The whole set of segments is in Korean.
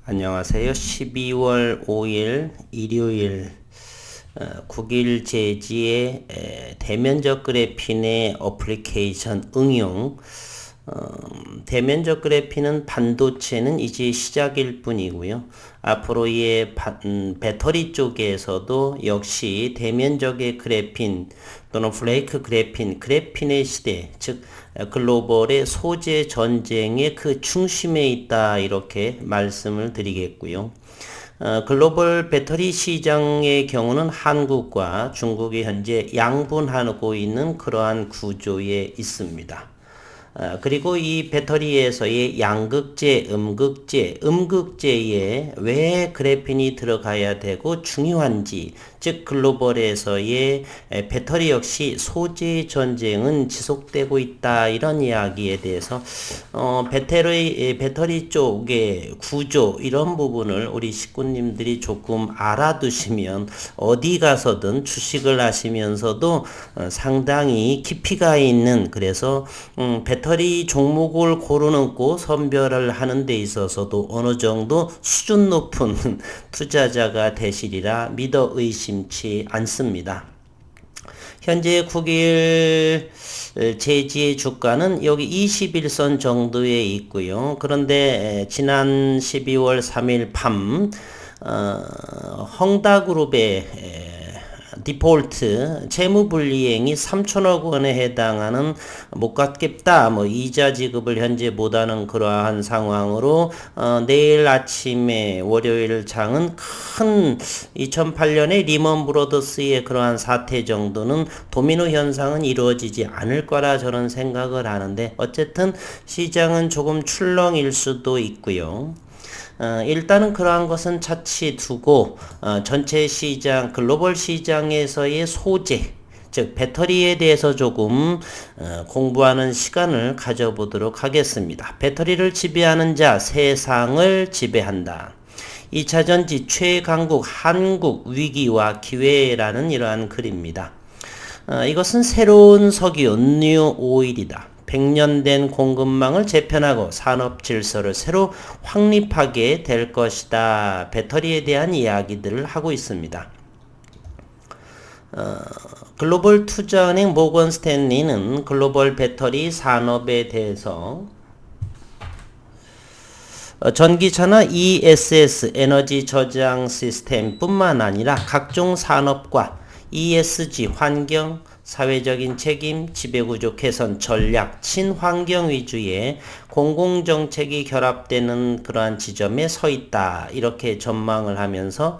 안녕하세요. 12월 5일 일요일 9일 제지의 대면적 그래핀의 어플리케이션 응용. 대면적 그래핀은 반도체는 이제 시작일 뿐이고요. 앞으로의 배터리 쪽에서도 역시 대면적의 그래핀 또는 플레이크 그래핀의 시대, 즉 글로벌의 소재 전쟁의 그 중심에 있다, 이렇게 말씀을 드리겠고요. 글로벌 배터리 시장의 경우는 한국과 중국이 현재 양분하고 있는 그러한 구조에 있습니다. 그리고 이 배터리에서의 양극재, 음극재에 왜 그래핀이 들어가야 되고 중요한지, 즉 글로벌에서의 배터리 역시 소재 전쟁은 지속되고 있다, 이런 이야기에 대해서 배터리 쪽의 구조, 이런 부분을 우리 식구님들이 조금 알아두시면 어디 가서든 주식을 하시면서도 상당히 깊이가 있는, 그래서 배터리 종목을 고르는 거 선별을 하는 데 있어서도 어느 정도 수준 높은 투자자가 되시리라 믿어 의심치 않습니다. 현재 9일 제지의 주가는 여기 21선 정도에 있고요. 그런데 지난 12월 3일 밤 헝다그룹의 디폴트 채무불이행이 3천억 원에 해당하는 못 갚겠다, 이자 지급을 현재 못하는 그러한 상황으로 내일 아침에 월요일 장은 큰 2008년의 리먼 브로더스의 그러한 사태 정도는 도미노 현상은 이루어지지 않을 거라 저는 생각을 하는데, 어쨌든 시장은 조금 출렁일 수도 있고요. 일단은 그러한 것은 차치 두고 전체 시장, 글로벌 시장에서의 소재, 즉 배터리에 대해서 조금 공부하는 시간을 가져보도록 하겠습니다. 배터리를 지배하는 자, 세상을 지배한다. 2차전지 최강국 한국 위기와 기회라는 이러한 글입니다. 이것은 새로운 석유, 뉴 오일이다. 100년 된 공급망을 재편하고 산업 질서를 새로 확립하게 될 것이다. 배터리에 대한 이야기들을 하고 있습니다. 글로벌 투자은행 모건 스탠리는 글로벌 배터리 산업에 대해서 전기차나 ESS 에너지 저장 시스템 뿐만 아니라 각종 산업과 ESG 환경, 사회적인 책임, 지배구조 개선 전략, 친환경 위주의 공공정책이 결합되는 그러한 지점에 서 있다, 이렇게 전망을 하면서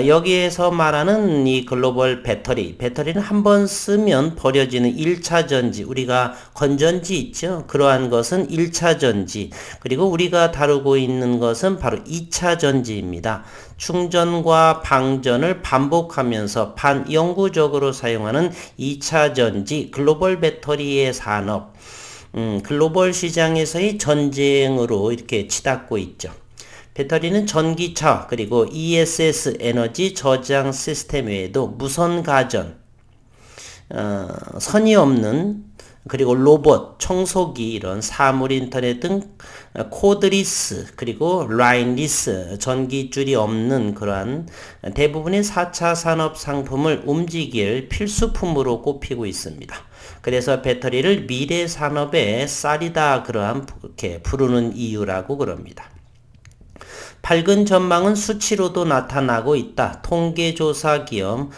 여기에서 말하는 이 글로벌 배터리는 한번 쓰면 버려지는 1차 전지, 우리가 건전지 있죠? 그러한 것은 1차 전지, 그리고 우리가 다루고 있는 것은 바로 2차 전지입니다. 충전과 방전을 반복하면서 반영구적으로 사용하는 2차 전지, 글로벌 배터리의 산업, 글로벌 시장에서의 전쟁으로 이렇게 치닫고 있죠. 배터리는 전기차, 그리고 ESS 에너지 저장 시스템 외에도 무선 가전, 선이 없는, 그리고 로봇, 청소기, 이런 사물 인터넷 등 코드리스, 그리고 라인리스, 전기줄이 없는 그러한 대부분의 4차 산업 상품을 움직일 필수품으로 꼽히고 있습니다. 그래서 배터리를 미래 산업의 쌀이다, 그렇게 부르는 이유라고 그럽니다. 밝은 전망은 수치로도 나타나고 있다. 통계조사 기업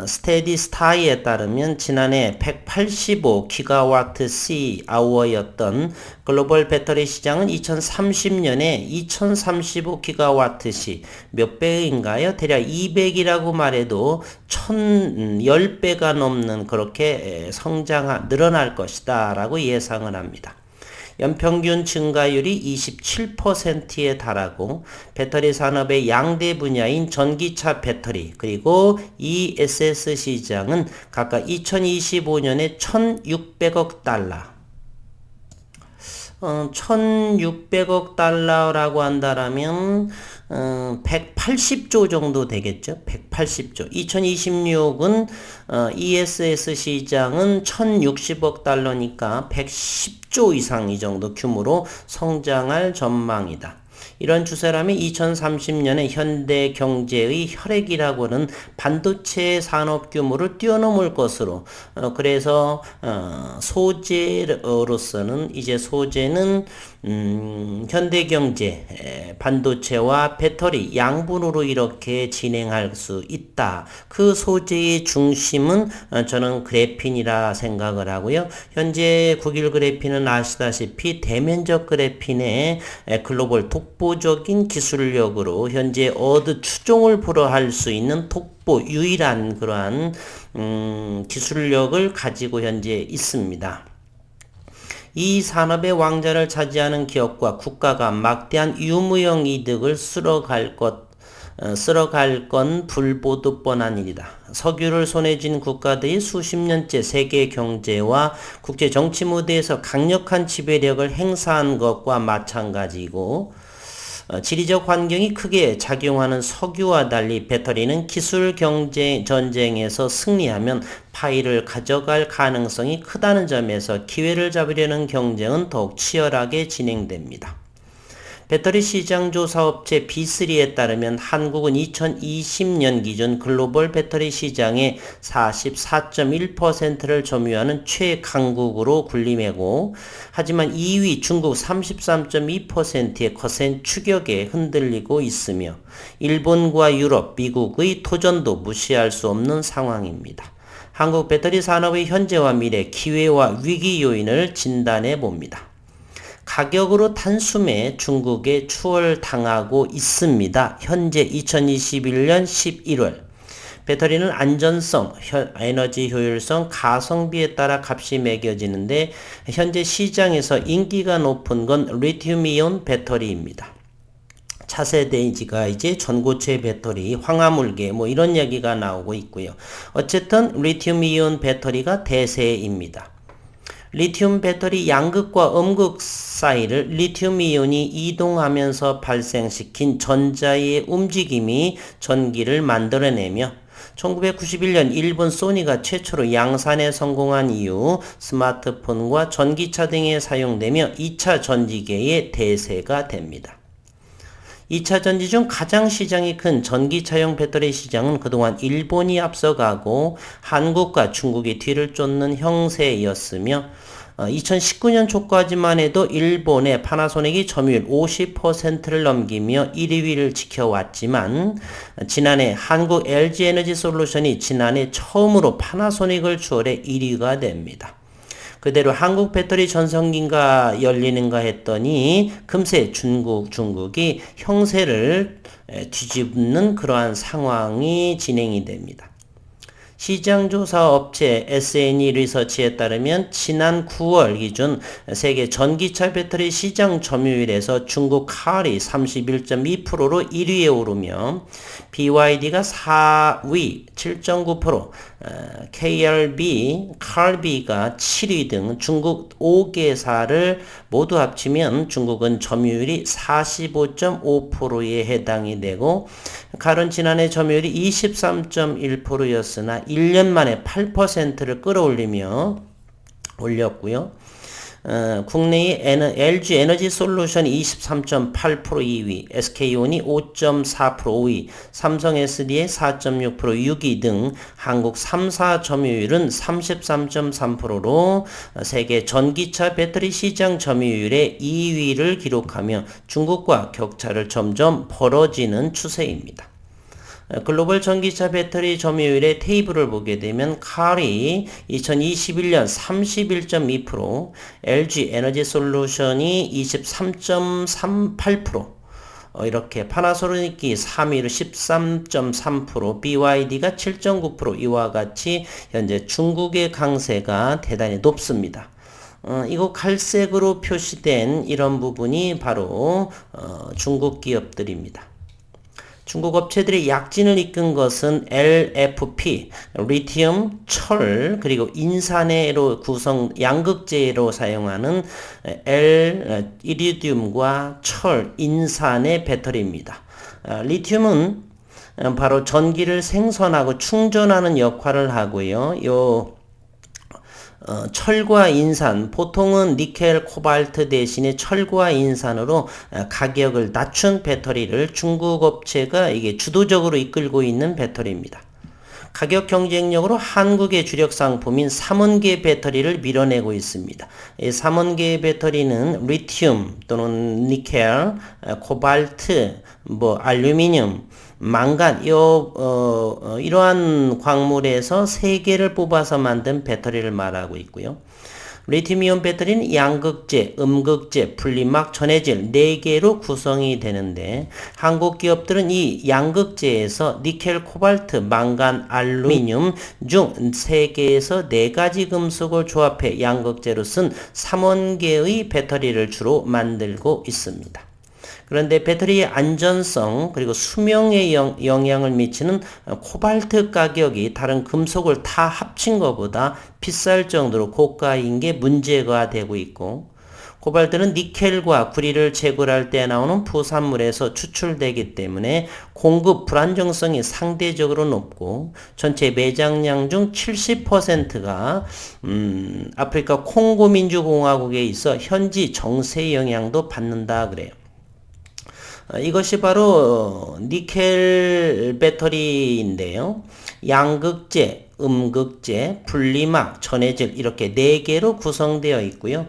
스테디스타에 따르면 지난해 185GWh 글로벌 배터리 시장은 2030년에 2035GWh 몇 배인가요? 대략 200이라고 말해도 10배가 넘는 그렇게 늘어날 것이다 라고 예상을 합니다. 연평균 증가율이 27%에 달하고 배터리 산업의 양대 분야인 전기차 배터리 그리고 ESS 시장은 각각 2025년에 1,600억 달러, 1,600억 달러라고 한다라면 180조 정도 되겠죠. 180조. 2026은 ESS 시장은 1,060억 달러니까 110조 이상 이 정도 규모로 성장할 전망이다. 이런 추세라면 2030년에 현대 경제의 혈액이라고는 반도체 산업 규모를 뛰어넘을 것으로 그래서 소재로서는 이제 소재는 현대 경제 반도체와 배터리 양분으로 이렇게 진행할 수 있다. 그 소재의 중심은 저는 그래핀이라 생각을 하고요. 현재 국일 그래핀은 아시다시피 대면적 그래핀의 글로벌 독보적인 기술력으로 현재 어느 추종을 불허할 수 있는 독보 유일한 그러한 기술력을 가지고 현재 있습니다. 이 산업의 왕좌를 차지하는 기업과 국가가 막대한 유무형 이득을 쓸어갈 건 불보듯 뻔한 일이다. 석유를 손에 쥔 국가들이 수십 년째 세계 경제와 국제 정치 무대에서 강력한 지배력을 행사한 것과 마찬가지고 지리적 환경이 크게 작용하는 석유와 달리 배터리는 기술 경쟁 전쟁에서 승리하면 파이를 가져갈 가능성이 크다는 점에서 기회를 잡으려는 경쟁은 더욱 치열하게 진행됩니다. 배터리 시장 조사 업체 B3에 따르면 한국은 2020년 기준 글로벌 배터리 시장의 44.1%를 점유하는 최강국으로 군림하고 하지만 2위 중국 33.2%의 거센 추격에 흔들리고 있으며 일본과 유럽, 미국의 도전도 무시할 수 없는 상황입니다. 한국 배터리 산업의 현재와 미래, 기회와 위기 요인을 진단해 봅니다. 가격으로 단숨에 중국에 추월당하고 있습니다. 현재 2021년 11월 배터리는 안전성, 에너지 효율성, 가성비에 따라 값이 매겨지는데 현재 시장에서 인기가 높은 건 리튬이온 배터리입니다. 차세대가 이제 전고체 배터리, 황화물계 뭐 이런 얘기가 나오고 있고요. 어쨌든 리튬이온 배터리가 대세입니다. 리튬 배터리 양극과 음극 사이를 리튬 이온이 이동하면서 발생시킨 전자의 움직임이 전기를 만들어내며 1991년 일본 소니가 최초로 양산에 성공한 이후 스마트폰과 전기차 등에 사용되며 2차 전지계의 대세가 됩니다. 2차 전지 중 가장 시장이 큰 전기차용 배터리 시장은 그동안 일본이 앞서가고 한국과 중국이 뒤를 쫓는 형세였으며 2019년 초까지만 해도 일본의 파나소닉이 점유율 50%를 넘기며 1위를 지켜왔지만 지난해 한국 LG에너지솔루션이 지난해 처음으로 파나소닉을 추월해 1위가 됩니다. 그대로 한국 배터리 전성기가 열리는가 했더니 금세 중국이 형세를 뒤집는 그러한 상황이 진행이 됩니다. 시장조사 업체 S&E 리서치에 따르면 지난 9월 기준 세계 전기차 배터리 시장 점유율에서 중국 칼이 31.2%로 1위에 오르며 BYD가 4위 7.9%, 칼비가 7위 등 중국 5개사를 모두 합치면 중국은 점유율이 45.5%에 해당이 되고 칼은 지난해 점유율이 23.1%였으나 1년 만에 8%를 올렸고요. 국내의 LG 에너지 솔루션이 23.8% 2위, SK온이 5.4% 5위, 삼성 SD의 4.6% 6위 등 한국 3사 점유율은 33.3%로 세계 전기차 배터리 시장 점유율의 2위를 기록하며 중국과 격차를 점점 벌어지는 추세입니다. 글로벌 전기차 배터리 점유율의 테이블을 보게 되면 칼이 2021년 31.2%, LG 에너지 솔루션이 23.38%, 이렇게 파나소닉이 3위로 13.3%, BYD가 7.9% 이와 같이 현재 중국의 강세가 대단히 높습니다. 이거 갈색으로 표시된 이런 부분이 바로 중국 기업들입니다. 중국 업체들이 약진을 이끈 것은 LFP, 리튬, 철, 그리고 인산해로 양극재로 사용하는 이리듐과 철, 인산의 배터리입니다. 리튬은 바로 전기를 생성하고 충전하는 역할을 하고요. 철과 인산, 보통은 니켈, 코발트 대신에 철과 인산으로 가격을 낮춘 배터리를 중국 업체가 이게 주도적으로 이끌고 있는 배터리입니다. 가격 경쟁력으로 한국의 주력 상품인 삼원계 배터리를 밀어내고 있습니다. 이 삼원계 배터리는 리튬 또는 니켈, 코발트, 알루미늄, 망간, 이러한 광물에서 3개를 뽑아서 만든 배터리를 말하고 있고요. 리튬이온 배터리는 양극재, 음극재, 분리막, 전해질 4개로 구성이 되는데 한국 기업들은 이 양극재에서 니켈, 코발트, 망간, 알루미늄 중 3개에서 4가지 금속을 조합해 양극재로 쓴 3원계의 배터리를 주로 만들고 있습니다. 그런데 배터리의 안전성 그리고 수명에 영향을 미치는 코발트 가격이 다른 금속을 다 합친 것보다 비쌀 정도로 고가인 게 문제가 되고 있고, 코발트는 니켈과 구리를 채굴할 때 나오는 부산물에서 추출되기 때문에 공급 불안정성이 상대적으로 높고 전체 매장량 중 70%가 아프리카 콩고 민주공화국에 있어 현지 정세 영향도 받는다 그래요. 이것이 바로 니켈 배터리인데요. 양극재, 음극재, 분리막, 전해질 이렇게 4개로 구성되어 있고요.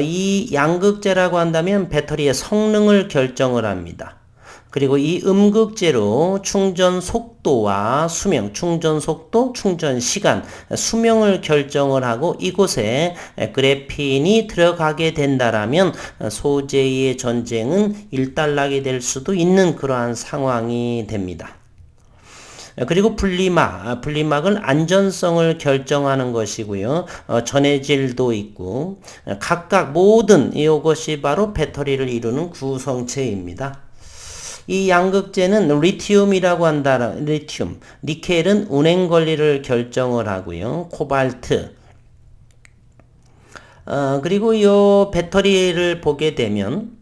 이 양극재라고 한다면 배터리의 성능을 결정을 합니다. 그리고 이 음극재로 충전 속도와 수명, 충전 속도, 충전 시간, 수명을 결정을 하고 이곳에 그래핀이 들어가게 된다라면 소재의 전쟁은 일단락이 될 수도 있는 그러한 상황이 됩니다. 그리고 분리막은 안전성을 결정하는 것이고요. 전해질도 있고 각각 모든 이것이 바로 배터리를 이루는 구성체입니다. 이 양극재는 리튬이라고 한다. 리튬. 니켈은 운행 권리를 결정을 하고요. 코발트. 그리고 이 배터리를 보게 되면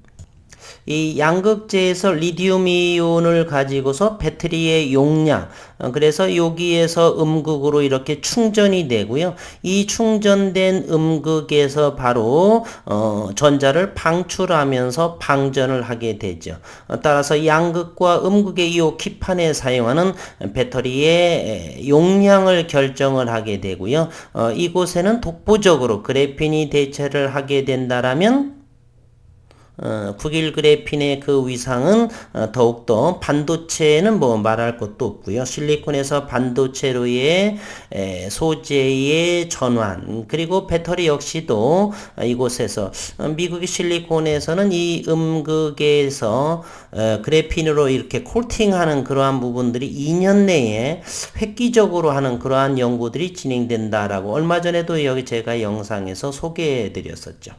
이 양극재에서 리튬이온을 가지고서 배터리의 용량, 그래서 여기에서 음극으로 이렇게 충전이 되고요. 이 충전된 음극에서 바로 전자를 방출하면서 방전을 하게 되죠. 따라서 양극과 음극의 이 기판에 사용하는 배터리의 용량을 결정을 하게 되고요. 이곳에는 독보적으로 그래핀이 대체를 하게 된다라면 국일 그래핀의 그 위상은 더욱더 반도체는 말할 것도 없고요. 실리콘에서 반도체로의 소재의 전환, 그리고 배터리 역시도 이곳에서 미국의 실리콘에서는 이 음극에서 그래핀으로 이렇게 코팅하는 그러한 부분들이 2년 내에 획기적으로 하는 그러한 연구들이 진행된다라고 얼마 전에도 여기 제가 영상에서 소개해 드렸었죠.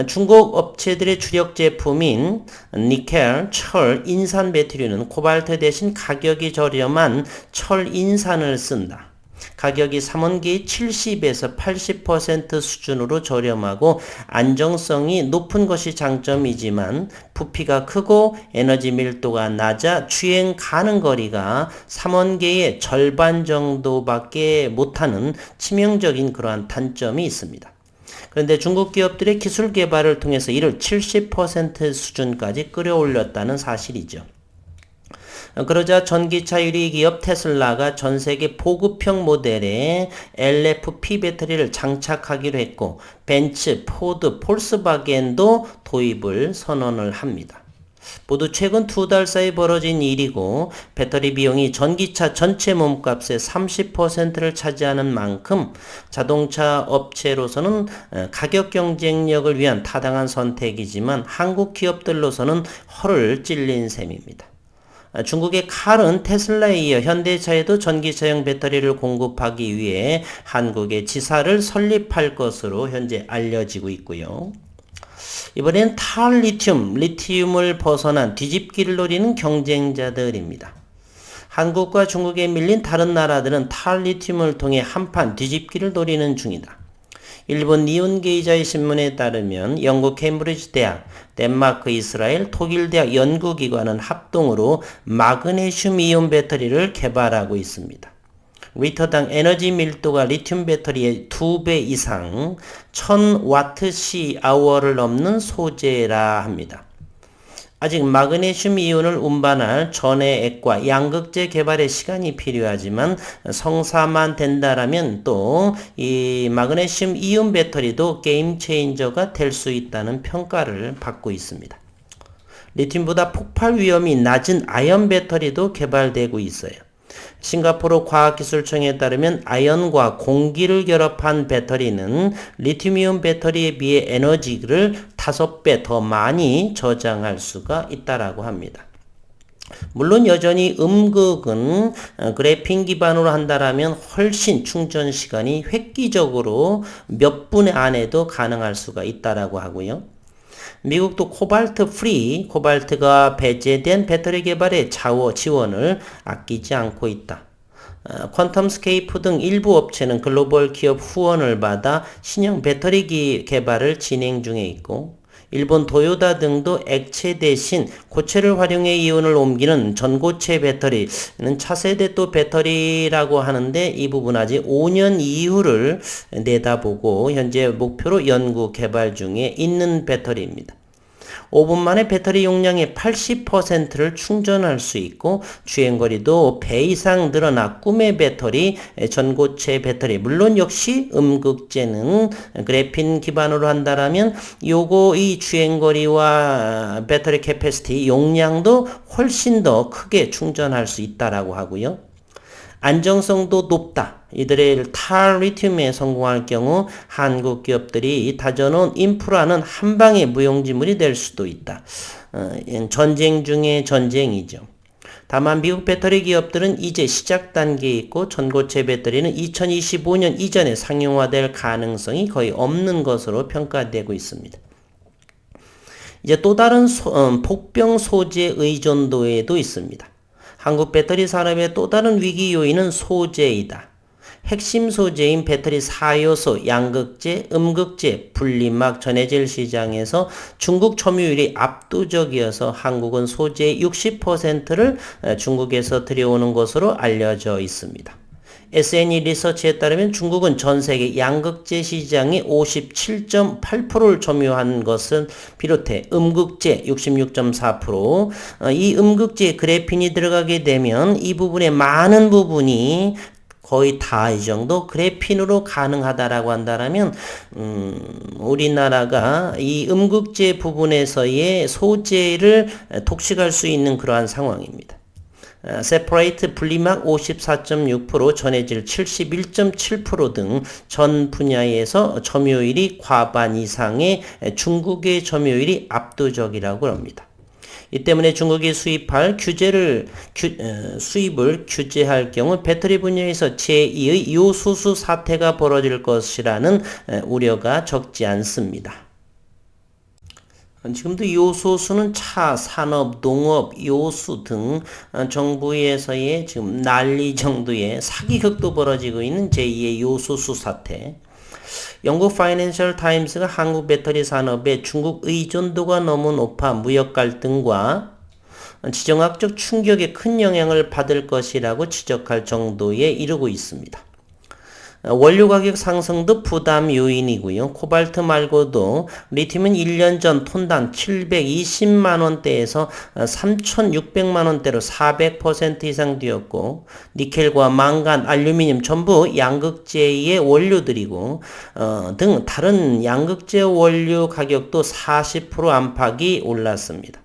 중국 업체들의 주력 제품인 니켈, 철, 인산 배터리는 코발트 대신 가격이 저렴한 철 인산을 쓴다. 가격이 3원기의 70에서 80% 수준으로 저렴하고 안정성이 높은 것이 장점이지만 부피가 크고 에너지 밀도가 낮아 주행 가는 거리가 3원계의 절반 정도밖에 못하는 치명적인 그러한 단점이 있습니다. 그런데 중국 기업들의 기술 개발을 통해서 이를 70% 수준까지 끌어올렸다는 사실이죠. 그러자 전기차 유리 기업 테슬라가 전 세계 보급형 모델에 LFP 배터리를 장착하기로 했고 벤츠, 포드, 폴스바겐도 도입을 선언을 합니다. 모두 최근 2달 사이 벌어진 일이고 배터리 비용이 전기차 전체 몸값의 30%를 차지하는 만큼 자동차 업체로서는 가격 경쟁력을 위한 타당한 선택이지만 한국 기업들로서는 허를 찔린 셈입니다. 중국의 칼은 테슬라에 이어 현대차에도 전기차용 배터리를 공급하기 위해 한국에 지사를 설립할 것으로 현재 알려지고 있고요. 이번엔 리튬을 벗어난 뒤집기를 노리는 경쟁자들입니다. 한국과 중국에 밀린 다른 나라들은 리튬을 통해 한판 뒤집기를 노리는 중이다. 일본 니혼게이자의 신문에 따르면 영국 케임브리지 대학, 덴마크, 이스라엘, 독일 대학 연구기관은 합동으로 마그네슘 이온 배터리를 개발하고 있습니다. 리터당 에너지 밀도가 리튬 배터리의 2배 이상 1000Wh/를 넘는 소재라 합니다. 아직 마그네슘 이온을 운반할 전해액과 양극재 개발에 시간이 필요하지만 성사만 된다라면 또 이 마그네슘 이온 배터리도 게임 체인저가 될 수 있다는 평가를 받고 있습니다. 리튬보다 폭발 위험이 낮은 아연 배터리도 개발되고 있어요. 싱가포르 과학기술청에 따르면 아연과 공기를 결합한 배터리는 리튬이온 배터리에 비해 에너지를 5배 더 많이 저장할 수가 있다라고 합니다. 물론 여전히 음극은 그래핀 기반으로 한다라면 훨씬 충전 시간이 획기적으로 몇 분 안에도 가능할 수가 있다라고 하고요. 미국도 코발트 프리, 코발트가 배제된 배터리 개발에 지원을 아끼지 않고 있다. 퀀텀스케이프 등 일부 업체는 글로벌 기업 후원을 받아 신형 배터리 개발을 진행 중에 있고, 일본 도요타 등도 액체 대신 고체를 활용해 이온을 옮기는 전고체 배터리는 차세대 또 배터리라고 하는데 이 부분 아직 5년 이후를 내다보고 현재 목표로 연구 개발 중에 있는 배터리입니다. 5분 만에 배터리 용량의 80%를 충전할 수 있고 주행거리도 배 이상 늘어나 꿈의 배터리, 전고체 배터리, 물론 역시 음극재는 그래핀 기반으로 한다라면 이 주행거리와 배터리 캐패시티 용량도 훨씬 더 크게 충전할 수 있다라고 하고요. 안정성도 높다. 이들의 탈 리튬에 성공할 경우 한국 기업들이 다져놓은 인프라는 한 방에 무용지물이 될 수도 있다. 전쟁 중에 전쟁이죠. 다만 미국 배터리 기업들은 이제 시작 단계에 있고 전고체 배터리는 2025년 이전에 상용화될 가능성이 거의 없는 것으로 평가되고 있습니다. 이제 또 다른 폭병 소재 의존도에도 있습니다. 한국 배터리 산업의 또 다른 위기 요인은 소재이다. 핵심 소재인 배터리 4요소, 양극재, 음극재, 분리막, 전해질 시장에서 중국 점유율이 압도적이어서 한국은 소재의 60%를 중국에서 들여오는 것으로 알려져 있습니다. SNE 리서치에 따르면 중국은 전 세계 양극재 시장의 57.8%를 점유한 것을 비롯해 음극재 66.4%, 이 음극재에 그래핀이 들어가게 되면 이 부분의 많은 부분이 거의 다 이 정도 그래핀으로 가능하다라고 한다면 우리나라가 이 음극재 부분에서의 소재를 독식할 수 있는 그러한 상황입니다. 세퍼레이트 분리막 54.6%, 전해질 71.7% 등 전 분야에서 점유율이 과반 이상의 중국의 점유율이 압도적이라고 합니다. 이 때문에 중국이 수입을 규제할 경우 배터리 분야에서 제2의 요소수 사태가 벌어질 것이라는 우려가 적지 않습니다. 지금도 요소수는 차, 산업, 농업, 요수 등 정부에서의 지금 난리 정도의 사기극도 벌어지고 있는 제2의 요소수 사태. 영국 파이낸셜 타임스가 한국 배터리 산업의 중국 의존도가 너무 높아 무역 갈등과 지정학적 충격에 큰 영향을 받을 것이라고 지적할 정도에 이르고 있습니다. 원료 가격 상승도 부담 요인이고요. 코발트 말고도 리튬은 1년 전 톤당 720만원대에서 3,600만원대로 400% 이상 뛰었고, 니켈과 망간, 알루미늄 전부 양극재의 원료들이고 등 다른 양극재 원료 가격도 40% 안팎이 올랐습니다.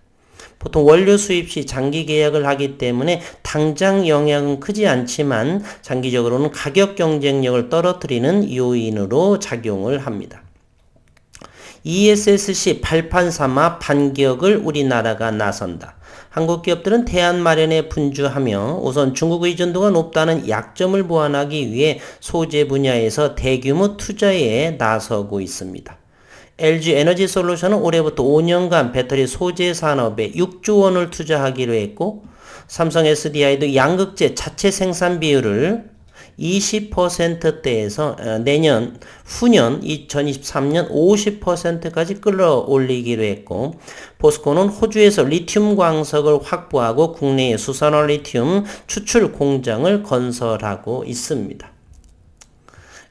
보통 원료 수입 시 장기 계약을 하기 때문에 당장 영향은 크지 않지만 장기적으로는 가격 경쟁력을 떨어뜨리는 요인으로 작용을 합니다. ESSC 발판 삼아 반격을 우리나라가 나선다. 한국 기업들은 대안 마련에 분주하며 우선 중국 의존도가 높다는 약점을 보완하기 위해 소재 분야에서 대규모 투자에 나서고 있습니다. LG 에너지 솔루션은 올해부터 5년간 배터리 소재 산업에 6조 원을 투자하기로 했고, 삼성 SDI도 양극재 자체 생산 비율을 20%대에서 후년 2023년 50%까지 끌어올리기로 했고, 포스코는 호주에서 리튬 광석을 확보하고 국내에 수산화 리튬 추출 공장을 건설하고 있습니다.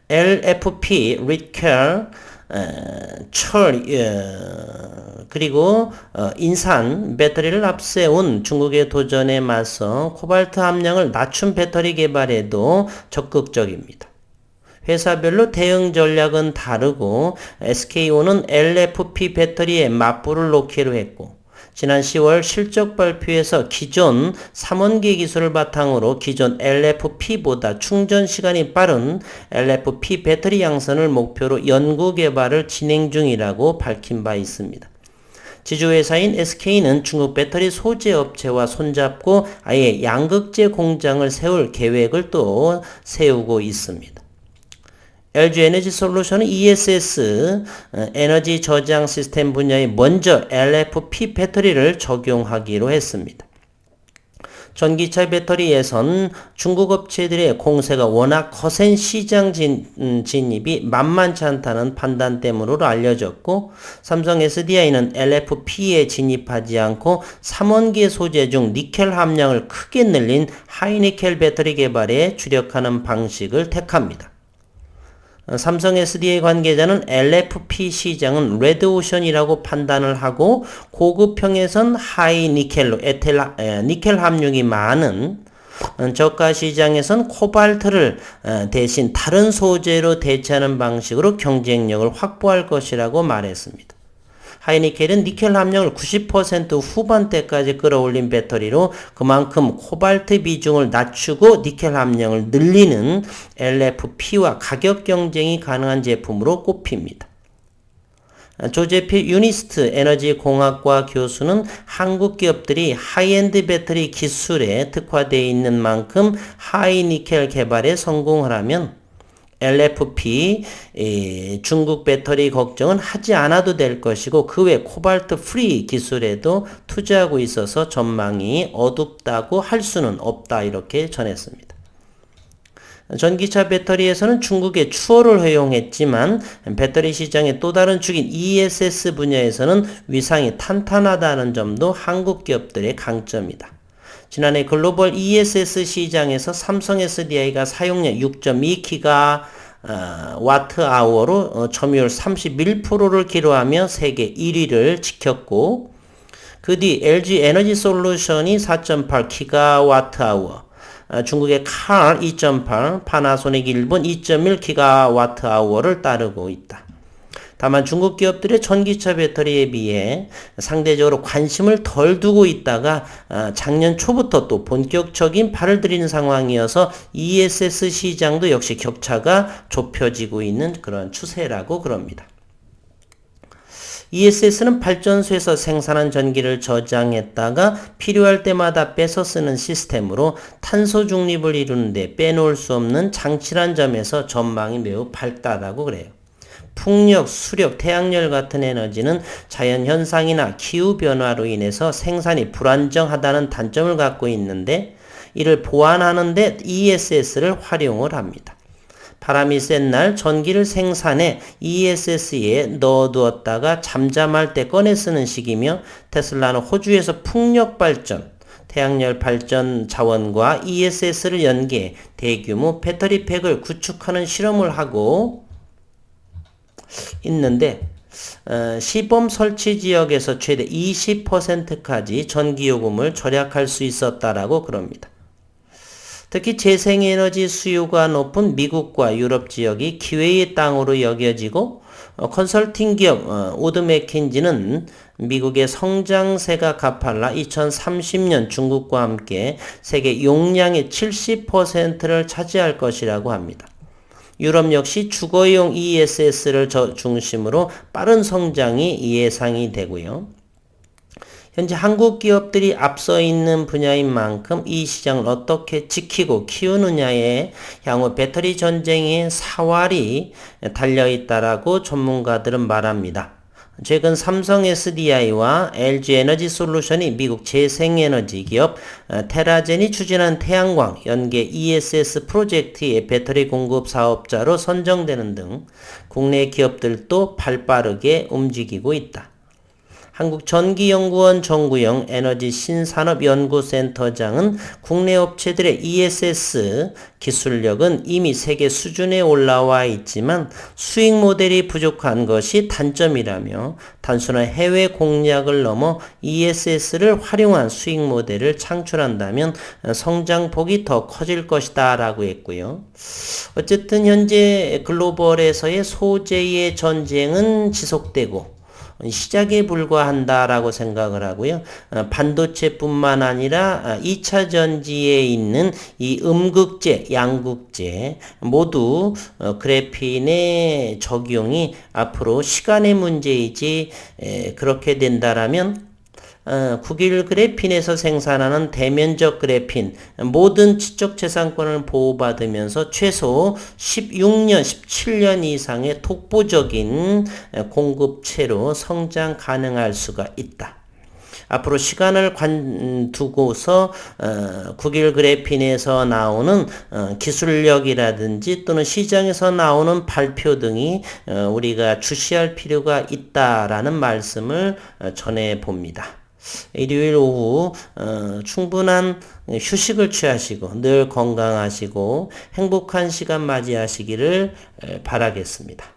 LFP, 리켈, 철, 그리고 인산 배터리를 앞세운 중국의 도전에 맞서 코발트 함량을 낮춘 배터리 개발에도 적극적입니다. 회사별로 대응 전략은 다르고 SK온은 LFP 배터리에 맞불을 놓기로 했고, 지난 10월 실적 발표에서 기존 3원계 기술을 바탕으로 기존 LFP보다 충전 시간이 빠른 LFP 배터리 양산을 목표로 연구 개발을 진행 중이라고 밝힌 바 있습니다. 지주회사인 SK는 중국 배터리 소재 업체와 손잡고 아예 양극재 공장을 세울 계획을 또 세우고 있습니다. LG 에너지 솔루션은 ESS 에너지 저장 시스템 분야에 먼저 LFP 배터리를 적용하기로 했습니다. 전기차 배터리에선 중국 업체들의 공세가 워낙 거센 시장 진입이 만만치 않다는 판단 때문으로 알려졌고, 삼성 SDI는 LFP에 진입하지 않고 3원계 소재 중 니켈 함량을 크게 늘린 하이니켈 배터리 개발에 주력하는 방식을 택합니다. 삼성 SDI 관계자는 LFP 시장은 레드오션이라고 판단을 하고 고급형에선 하이 니켈로 니켈 함량이 많은 저가 시장에선 코발트를 대신 다른 소재로 대체하는 방식으로 경쟁력을 확보할 것이라고 말했습니다. 하이니켈은 니켈 함량을 90% 후반대까지 끌어올린 배터리로 그만큼 코발트 비중을 낮추고 니켈 함량을 늘리는 LFP와 가격 경쟁이 가능한 제품으로 꼽힙니다. 조재필 유니스트 에너지공학과 교수는 한국 기업들이 하이엔드 배터리 기술에 특화되어 있는 만큼 하이니켈 개발에 성공을 하면 LFP 중국 배터리 걱정은 하지 않아도 될 것이고, 그 외 코발트 프리 기술에도 투자하고 있어서 전망이 어둡다고 할 수는 없다, 이렇게 전했습니다. 전기차 배터리에서는 중국의 추월을 허용했지만 배터리 시장의 또 다른 축인 ESS 분야에서는 위상이 탄탄하다는 점도 한국 기업들의 강점이다. 지난해 글로벌 ESS 시장에서 삼성 SDI가 사용량 6.2GWh로 점유율 31%를 기록하며 세계 1위를 지켰고, 그 뒤 LG 에너지 솔루션이 4.8GWh, 중국의 칼 2.8, 파나소닉 일본 2.1GWh를 따르고 있다. 다만 중국 기업들의 전기차 배터리에 비해 상대적으로 관심을 덜 두고 있다가 작년 초부터 또 본격적인 발을 들이는 상황이어서 ESS 시장도 역시 격차가 좁혀지고 있는 그런 추세라고 그럽니다. ESS는 발전소에서 생산한 전기를 저장했다가 필요할 때마다 빼서 쓰는 시스템으로 탄소 중립을 이루는 데 빼놓을 수 없는 장치란 점에서 전망이 매우 밝다라고 그래요. 풍력, 수력, 태양열 같은 에너지는 자연현상이나 기후변화로 인해서 생산이 불안정하다는 단점을 갖고 있는데, 이를 보완하는 데 ESS를 활용을 합니다. 바람이 센 날 전기를 생산해 ESS에 넣어두었다가 잠잠할 때 꺼내 쓰는 식이며, 테슬라는 호주에서 풍력 발전, 태양열 발전 자원과 ESS를 연계해 대규모 배터리 팩을 구축하는 실험을 하고 있는데, 시범 설치 지역에서 최대 20%까지 전기요금을 절약할 수 있었다라고 그럽니다. 특히 재생에너지 수요가 높은 미국과 유럽 지역이 기회의 땅으로 여겨지고, 컨설팅 기업 우드 맥킨지는 미국의 성장세가 가팔라 2030년 중국과 함께 세계 용량의 70%를 차지할 것이라고 합니다. 유럽 역시 주거용 ESS를 중심으로 빠른 성장이 예상이 되고요. 현재 한국 기업들이 앞서 있는 분야인 만큼 이 시장을 어떻게 지키고 키우느냐에 향후 배터리 전쟁의 사활이 달려있다라고 전문가들은 말합니다. 최근 삼성 SDI와 LG 에너지 솔루션이 미국 재생에너지 기업 테라젠이 추진한 태양광 연계 ESS 프로젝트의 배터리 공급 사업자로 선정되는 등 국내 기업들도 발빠르게 움직이고 있다. 한국전기연구원 정구영 에너지 신산업연구센터장은 국내 업체들의 ESS 기술력은 이미 세계 수준에 올라와 있지만 수익 모델이 부족한 것이 단점이라며 단순한 해외 공략을 넘어 ESS를 활용한 수익 모델을 창출한다면 성장폭이 더 커질 것이다 라고 했고요. 어쨌든 현재 글로벌에서의 소재의 전쟁은 지속되고 시작에 불과한다라고 생각을 하고요. 반도체뿐만 아니라 2차 전지에 있는 이 음극재, 양극재 모두 그래핀의 적용이 앞으로 시간의 문제이지 그렇게 된다라면 국일 그래핀에서 생산하는 대면적 그래핀 모든 지적재산권을 보호받으면서 최소 16년, 17년 이상의 독보적인 공급체로 성장 가능할 수가 있다. 앞으로 시간을 두고서 국일 그래핀에서 나오는 기술력이라든지 또는 시장에서 나오는 발표 등이 우리가 주시할 필요가 있다라는 말씀을 전해 봅니다. 일요일 오후 충분한 휴식을 취하시고 늘 건강하시고 행복한 시간 맞이하시기를 바라겠습니다.